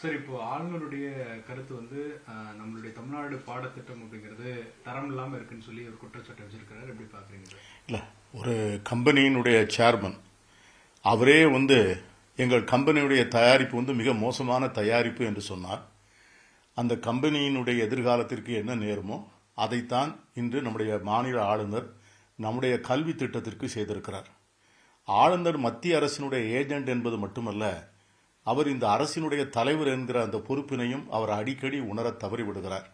Sir, இப்போ ஆளுநருடைய கருத்து வந்து நம்மளுடைய தமிழ்நாடு பாடத்திட்டம் அப்படிங்கிறது தரம் இல்லாமல் இருக்குன்னு சொல்லி ஒரு குற்றச்சாட்டை வச்சிருக்கிறார். எப்படி பாக்குறீங்க சார்? இல்லை, ஒரு கம்பெனியினுடைய சேர்மன் அவரே வந்து எங்கள் கம்பெனியுடைய தயாரிப்பு வந்து மிக மோசமான தயாரிப்பு என்று சொன்னார். அந்த கம்பெனியினுடைய எதிர்காலத்திற்கு என்ன நேருமோ அதைத்தான் இன்று நம்முடைய மாநில ஆளுநர் நம்முடைய கல்வி திட்டத்திற்கு செய்திருக்கிறார். ஆளுநர் மத்திய அரசினுடைய ஏஜென்ட் என்பது மட்டுமல்ல, அவர் இந்த அரசினுடைய தலைவர் என்கிற அந்த பொறுப்பினையும் அவர் அடிக்கடி உணர தவறிவிடுகிறார்.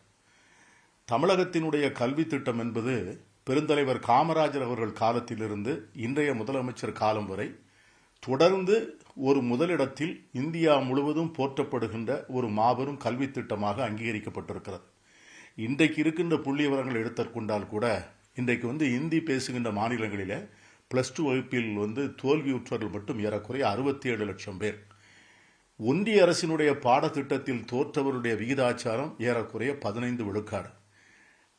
தமிழகத்தினுடைய கல்வி திட்டம் என்பது பெருந்தலைவர் காமராஜர் அவர்கள் காலத்திலிருந்து இன்றைய முதலமைச்சர் காலம் வரை தொடர்ந்து ஒரு முதலிடத்தில் இந்தியா முழுவதும் போற்றப்படுகின்ற ஒரு மாபெரும் கல்வி திட்டமாக அங்கீகரிக்கப்பட்டிருக்கிறது. இன்றைக்கு இருக்கின்ற புள்ளி விவரங்கள் எடுத்துக்கொண்டால் கூட இன்றைக்கு வந்து இந்தி பேசுகின்ற மாநிலங்களில் +2 வகுப்பில் வந்து தோல்வியுற்றவர்கள் மட்டும் ஏறக்குறைய 67 லட்சம் பேர். ஒன்றிய அரசினுடைய பாடத்திட்டத்தில் தோற்றவருடைய விகிதாச்சாரம் ஏறக்குறைய 15 விழுக்காடு.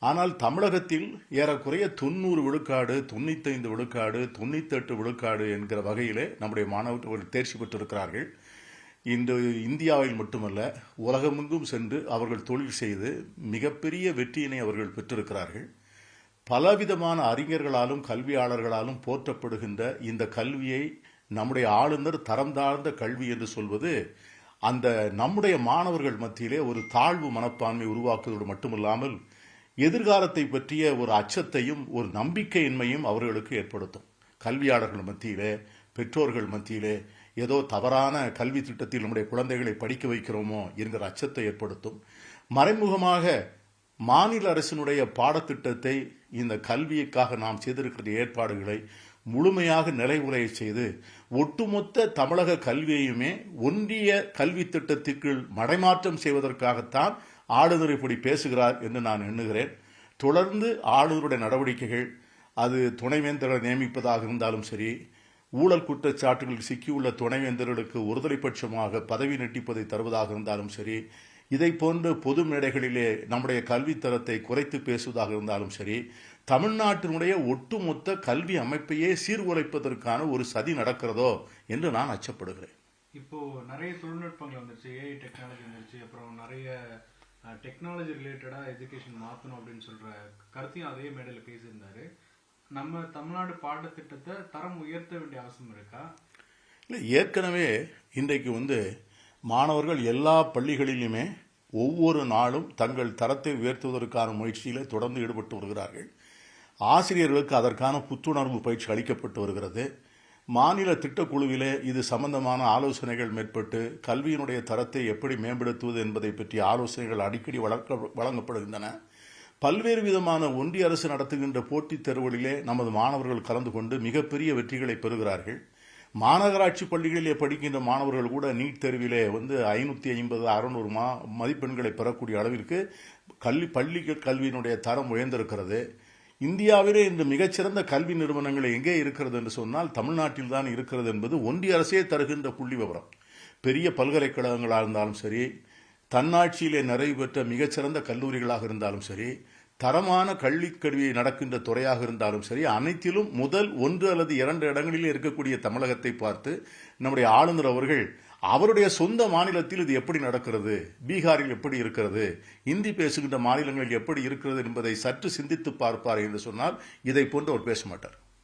ஆனால் தமிழகத்தில் ஏறக்குறைய 90 விழுக்காடு, 95 விழுக்காடு, 98 விழுக்காடு என்கிற வகையிலே நம்முடைய மாணவர்கள் தேர்ச்சி பெற்றிருக்கிறார்கள். இன்று இந்தியாவில் மட்டுமல்ல, உலகமெங்கும் சென்று அவர்கள் தொழில் செய்து மிகப்பெரிய வெற்றியினை அவர்கள் பெற்றிருக்கிறார்கள். பலவிதமான அறிஞர்களாலும் கல்வியாளர்களாலும் போற்றப்படுகின்ற இந்த கல்வியை நம்முடைய ஆளுநர் தரம் தாழ்ந்த கல்வி என்று சொல்வது அந்த நம்முடைய மாணவர்கள் மத்தியிலே ஒரு தாழ்வு மனப்பான்மை உருவாக்குவதோடு மட்டுமில்லாமல் எதிர்காலத்தை பற்றிய ஒரு அச்சத்தையும் ஒரு நம்பிக்கையின்மையும் அவர்களுக்கு ஏற்படுத்தும். கல்வியாளர்கள் மத்தியிலே, பெற்றோர்கள் மத்தியிலே ஏதோ தவறான கல்வி திட்டத்தில் நம்முடைய குழந்தைகளை படிக்க வைக்கிறோமோ என்கிற அச்சத்தை ஏற்படுத்தும். மறைமுகமாக மாநில அரசினுடைய பாடத்திட்டத்தை இந்த கல்விக்காக நாம் செய்திருக்கிற ஏற்பாடுகளை முழுமையாக நிலைகுலைய செய்து ஒட்டுமொத்த தமிழக கல்வியையுமே ஒன்றிய கல்வி திட்டத்திற்கு மடைமாற்றம் செய்வதற்காகத்தான் ஆளுநர் இப்படி பேசுகிறார் என்று நான் எண்ணுகிறேன். தொடர்ந்து ஆளுநருடைய நடவடிக்கைகள், அது துணைவேந்தர்களை நியமிப்பதாக இருந்தாலும் சரி, ஊழல் குற்றச்சாட்டுகளில் சிக்கியுள்ள துணைவேந்தர்களுக்கு ஒருதலை பட்சமாக பதவி நீட்டிப்பதை தருவதாக இருந்தாலும் சரி, இதை போன்ற பொது மேடைகளிலே நம்முடைய கல்வி தரத்தை குறைத்து பேசுவதாக இருந்தாலும் சரி, தமிழ்நாட்டினுடைய ஒட்டுமொத்த கல்வி அமைப்பையே சீர்குலைப்பதற்கான ஒரு சதி நடக்கிறதோ என்று நான் அச்சப்படுகிறேன். இப்போ நிறைய தொழில்நுட்பங்கள் வந்துருச்சு, ஏஐ டெக்னாலஜி வந்துருச்சு, அப்புறம் நிறைய டெக்னாலஜி ரிலேட்டடா எஜுகேஷன் மாற்றணும் அப்படின்னு சொல்ற கருத்தையும் அதே மேடையில் பேசியிருந்தாரு. நம்ம தமிழ்நாடு பாடத்திட்டத்தை தரம் உயர்த்த வேண்டிய அவசியம் இருக்கா? இல்லை, ஏற்கனவே இன்றைக்கு வந்து மாணவர்கள் எல்லா பள்ளிகளிலுமே ஒவ்வொரு நாளும் தங்கள் தரத்தை உயர்த்துவதற்கான முயற்சியில் தொடர்ந்து ஈடுபட்டு வருகிறார்கள். ஆசிரியர்களுக்கு அதற்கான புத்துணர்வு பயிற்சி அளிக்கப்பட்டு வருகிறது. மாநில திட்டக்குழுவிலே இது சம்பந்தமான ஆலோசனைகள் மேற்பட்டு கல்வியினுடைய தரத்தை எப்படி மேம்படுத்துவது என்பதை பற்றிய ஆலோசனைகள் அடிக்கடி வழங்கப்படுகின்றன. பல்வேறு விதமான ஒன்றிய அரசு நடத்துகின்ற போட்டித் தேர்வுகளிலே நமது மாணவர்கள் கலந்து கொண்டு மிகப்பெரிய வெற்றிகளை பெறுகிறார்கள். மாநகராட்சி பள்ளிகளிலே படிக்கின்ற மாணவர்கள் கூட நீட் தேர்விலே வந்து 550, 600 மதிப்பெண்களை பெறக்கூடிய அளவிற்கு பள்ளி கல்வியினுடைய தரம் உயர்ந்திருக்கிறது. இந்தியாவிலே இன்று மிகச்சிறந்த கல்வி நிறுவனங்கள் எங்கே இருக்கிறது என்று சொன்னால் தமிழ்நாட்டில் தான் இருக்கிறது என்பது ஒன்றிய அரசே தருகின்ற புள்ளி விவரம். பெரிய பல்கலைக்கழகங்களாக இருந்தாலும் சரி, தன்னாட்சியிலே நிறைவு பெற்ற மிகச்சிறந்த கல்லூரிகளாக இருந்தாலும் சரி, தரமான கல்வி நடக்கின்ற துறையாக இருந்தாலும் சரி, அனைத்திலும் முதல் 1 அல்லது 2 இடங்களிலே இருக்கக்கூடிய தமிழகத்தை பார்த்து நம்முடைய ஆளுநர் அவர்கள் அவருடைய சொந்த மாநிலத்தில் இது எப்படி நடக்கிறது, பீகாரில் எப்படி இருக்கிறது, இந்தி பேசுகின்ற மாநிலங்களில் எப்படி இருக்கிறது என்பதை சற்று சிந்தித்து பார்ப்பார் என்று சொன்னால் இதை போன்று அவர் பேச மாட்டார்.